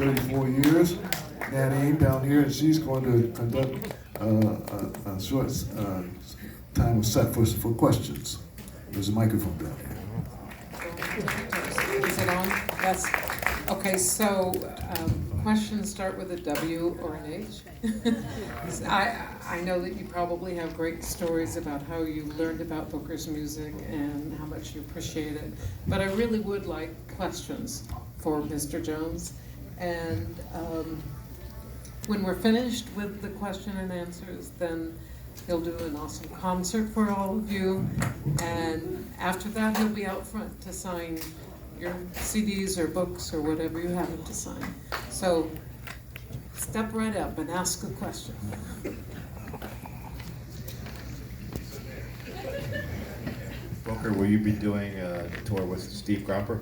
34 years. Nanny down here, and she's going to conduct a short time of set for questions. There's a microphone down here. Is it on? Yes. Okay, so questions start with a W or an H. I know that you probably have great stories about how you learned about Booker's music and how much you appreciate it, but I really would like questions for Mr. Jones. And when we're finished with the question and answers, then he'll do an awesome concert for all of you, and after that he'll be out front to sign your CDs or books or whatever you have him to sign. So step right up and ask a question. Booker, will you be doing a tour with Steve Cropper?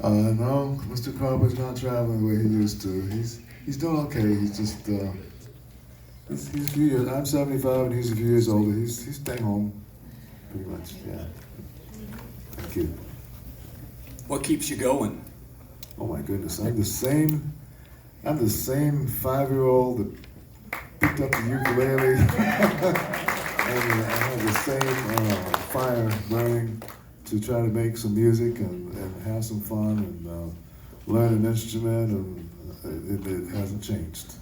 No, Mr. Cropper's not traveling the way he used to. He's doing okay. He's just he's a few years. I'm 75 and he's a few years older. He's staying home, pretty much. Yeah. Thank you. What keeps you going? Oh my goodness, I'm the same 5-year-old that picked up the ukulele and I have the same fire burning to try to make some music and have some fun and learn an instrument, and it hasn't changed.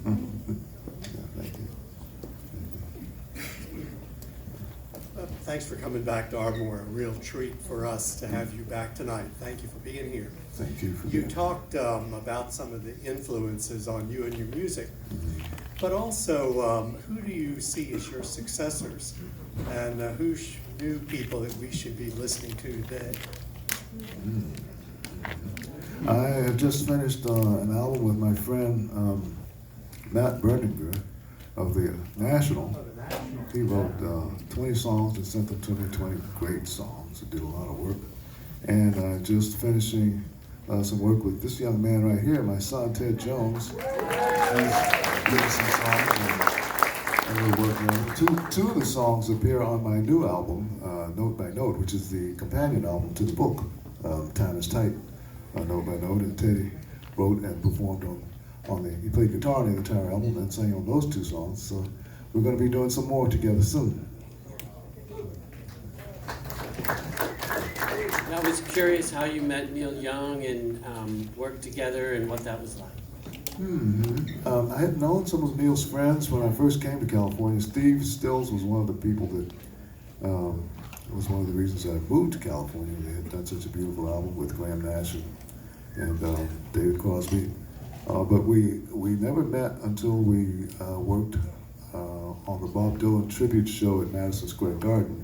Yeah, thank you. Thanks for coming back to Ardmore. A real treat for us to have you back tonight. Thank you for being here. Thank you for You being talked about some of the influences on you and your music, but also who do you see as your successors, and who's new people that we should be listening to today? I have just finished an album with my friend Matt Berninger of the National. He wrote 20 songs and sent them to me, 20 great songs. He did a lot of work. And just finishing some work with this young man right here, my son Ted Jones. He's written some songs and we're working on it. Two of the songs appear on my new album, Note by Note, which is the companion album to the book, Time is Tight, Note by Note. And Teddy wrote and performed he played guitar on the entire album and sang on those two songs. So we're going to be doing some more together soon. I was curious how you met Neil Young and worked together and what that was like. I had known some of Neil's friends when I first came to California. Steve Stills was one of the people that was one of the reasons I moved to California. They had done such a beautiful album with Graham Nash and David Crosby. But we never met until we worked on the Bob Dylan tribute show at Madison Square Garden.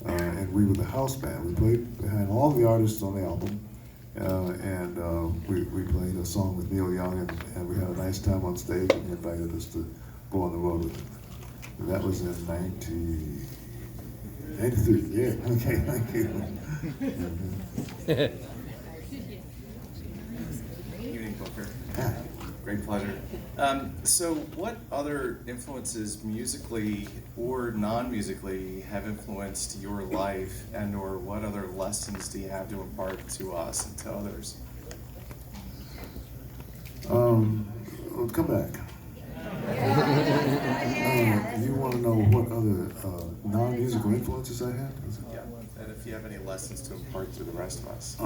And we were the house band. We played behind all the artists on the album. And we played a song with Neil Young, and we had a nice time on stage, and he invited us to go on the road with him. And that was in 1993. Yeah, okay, thank you. Evening, Booker. Hi. Great pleasure. So what other influences musically or non-musically have influenced your life, and or what other lessons do you have to impart to us and to others? Come back. You want to know what other non-musical influences I had? Yeah, and if you have any lessons to impart to the rest of us.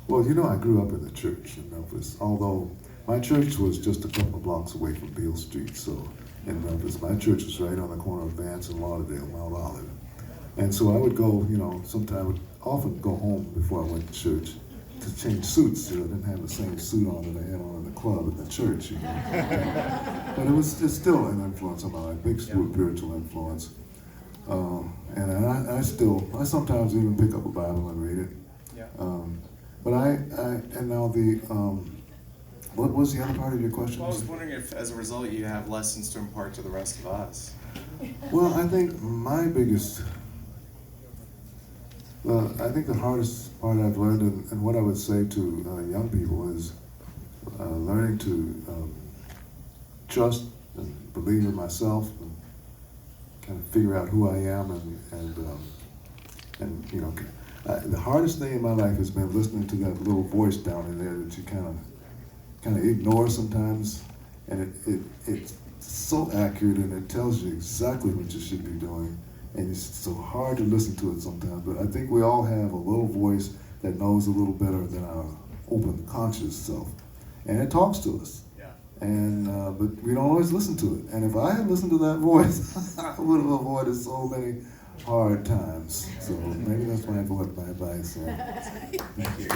Well, you know, I grew up in the church in Memphis, although my church was just a couple of blocks away from Beale Street, so in Memphis. My church was right on the corner of Vance and Lauderdale, Mount Olive. And so I would go, sometimes I would often go home before I went to church to change suits. I didn't have the same suit on that I had on in the club in the church, But it's still an influence on my life, big spiritual influence. And I sometimes even pick up a Bible and read it. But what was the other part of your question? Well, I was wondering if, as a result, you have lessons to impart to the rest of us. Well, I think the hardest part I've learned, and what I would say to young people, is learning to trust and believe in myself, and kind of figure out who I am, the hardest thing in my life has been listening to that little voice down in there that you kind of kind of ignore sometimes, and it's so accurate and it tells you exactly what you should be doing, and it's so hard to listen to it sometimes. But I think we all have a little voice that knows a little better than our open, conscious self, and it talks to us. And but we don't always listen to it. And if I had listened to that voice, I would have avoided so many hard times. So maybe that's my advice. Thank you.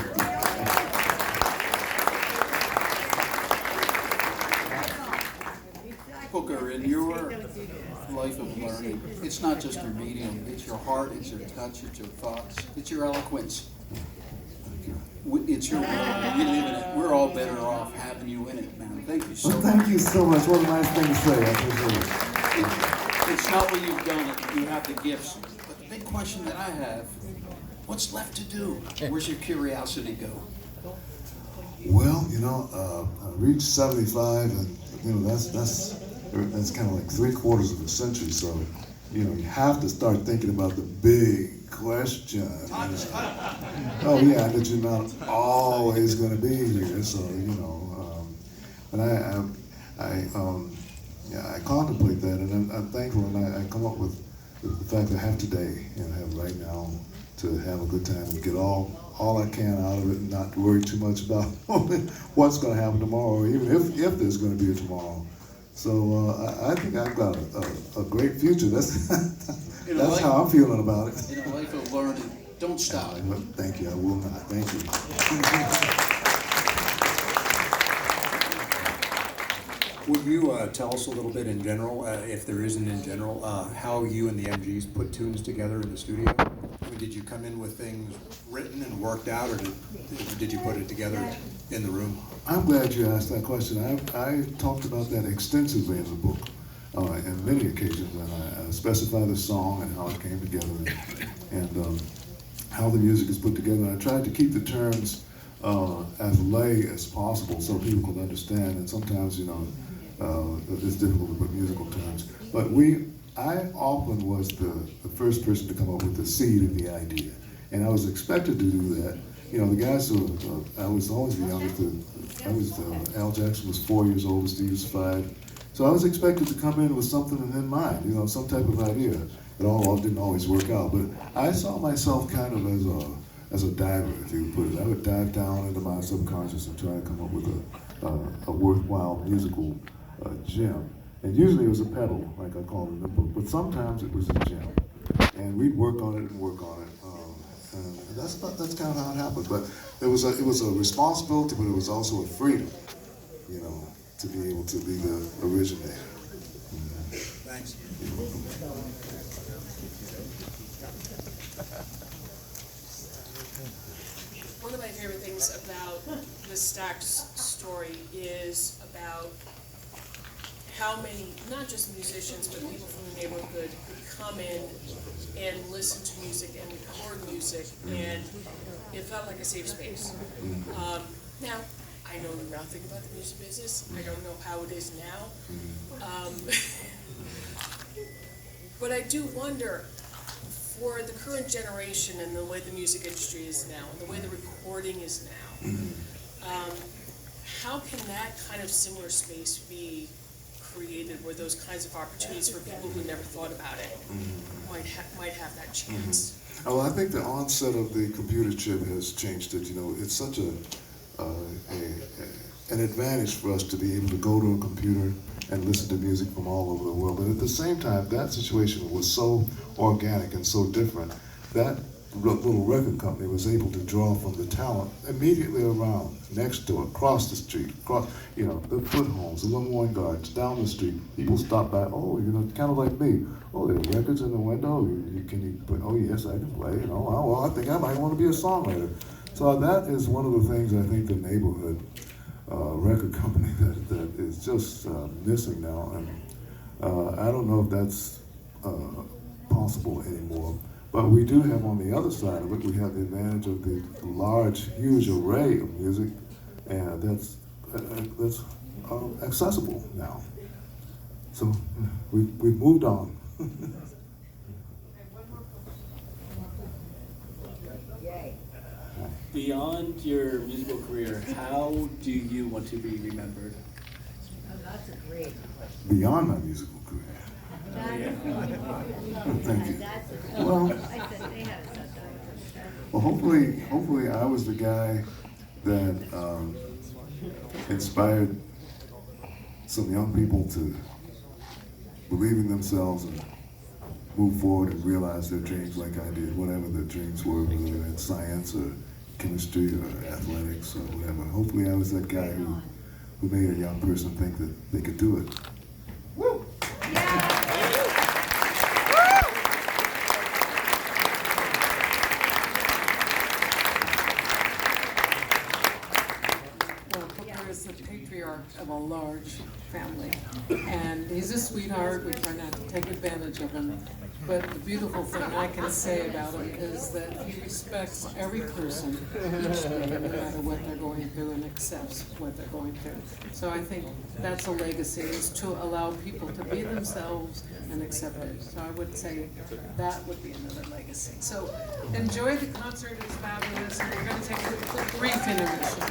Booker, in your life of learning, it's not just your medium, it's your heart, it's your touch, it's your thoughts, it's your eloquence. It's your world. You live in it. We're all better off having you in it, man. Thank you so Well, much. thank you so much. What a nice thing to say. I appreciate it. It's not what you've done, you have the gifts. But the big question that I have, what's left to do? Where's your curiosity go? Well, I reached 75, and that's kind of like 3/4 of a century. So, you have to start thinking about the big question. Oh yeah, that you're not always going to be here. So, but I contemplate that, and I'm thankful, and I come up with the fact that I have today, and I have right now, to have a good time and get all I can out of it, and not worry too much about what's going to happen tomorrow, or even if there's going to be a tomorrow. So I think I've got a great future. That's how I'm feeling about it. In a life of learning, don't stop. Thank you. I will not. Thank you. Would you tell us a little bit in general, if there isn't in general, how you and the M.G.s put tunes together in the studio? I mean, did you come in with things written and worked out, or did you put it together in the room? I'm glad you asked that question. I talked about that extensively in the book, in many occasions, when I specify the song and how it came together, and how the music is put together. And I tried to keep the terms as lay as possible so people could understand. And sometimes, it's difficult to put musical terms. But I often was the first person to come up with the seed of the idea, and I was expected to do that. The guys who I was always the youngest. Al Jackson was 4 years old, Steve was 5. So I was expected to come in with something in mind, some type of idea. It all didn't always work out, but I saw myself kind of as a diver, if you would put it. I would dive down into my subconscious and try to come up with a worthwhile musical gem. And usually it was a pedal, like I call it in the book, but sometimes it was a gem. And we'd work on it and work on it. And that's kind of how it happened. But it was a responsibility, but it was also a freedom, to be able to be the originator. Thanks. One of my favorite things about the Stax story is about how many, not just musicians, but people from the neighborhood would come in and listen to music and record music, and it felt like a safe space. Now, I know nothing about the music business. I don't know how it is now. But I do wonder, for the current generation and the way the music industry is now, and the way the recording is now, how can that kind of similar space be created, where those kinds of opportunities for people who never thought about it might have that chance? Well, I think the onset of the computer chip has changed it. It's such an advantage for us to be able to go to a computer and listen to music from all over the world. But at the same time, that situation was so organic and so different. That little record company was able to draw from the talent immediately around, next door, across the street, the foot homes, the Lemoyne Gardens, down the street. People stop by, kind of like me. Oh, there are records in the window. Can you put, oh yes, I can play. Well, I think I might want to be a songwriter. So that is one of the things I think the neighborhood record company that is just missing now, and I don't know if that's possible anymore. But we do have, on the other side of it, we have the advantage of the large, huge array of music, and that's accessible now. So we've moved on. beyond your musical career, how do you want to be remembered? That's a great Beyond my musical career. Thank you. Well, hopefully I was the guy that inspired some young people to believe in themselves and move forward and realize their dreams like I did, whatever their dreams were, whether in science or chemistry or athletics or whatever. Hopefully I was that guy who made a young person think that they could do it. Well, Booker is the patriarch of a large family, and he's a sweetheart. We try not to take advantage of him. But the beautiful thing I can say about him is that he respects every person each day, no matter what they're going through, and accepts what they're going through. So I think that's a legacy, is to allow people to be themselves and accept it. So I would say that would be another legacy. So enjoy the concert, it's fabulous, and we're going to take a quick brief intermission.